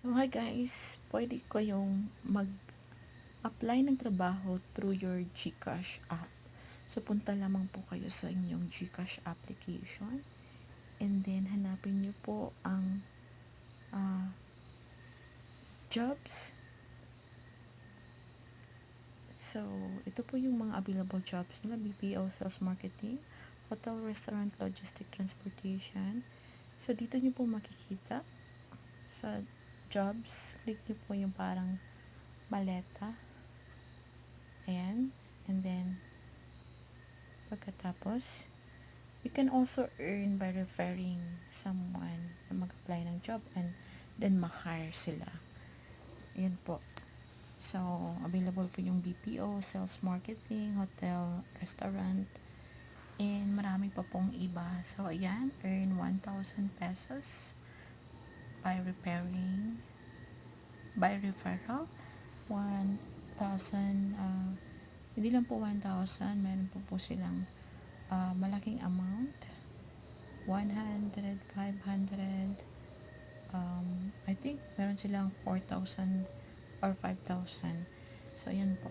So, hi guys, pwede kayong mag-apply ng trabaho through your GCash app. So, punta lamang po kayo sa inyong GCash application and then hanapin nyo po ang jobs. So, ito po yung mga available jobs nila: BPO, sales marketing, hotel, restaurant, logistic, transportation. So, dito nyo po makikita sa jobs, click nyo po yung parang maleta. Ayan. And then, pagkatapos, you can also earn by referring someone na mag-apply ng job and then ma-hire sila. Ayan po. So, available po yung BPO, sales marketing, hotel, restaurant, and marami pa pong iba. So, ayan, earn 1,000 pesos by referral, 1,000, hindi lang po 1,000, meron po silang malaking amount, 100, 500, I think meron silang 4,000 or 5,000. So, ayan po.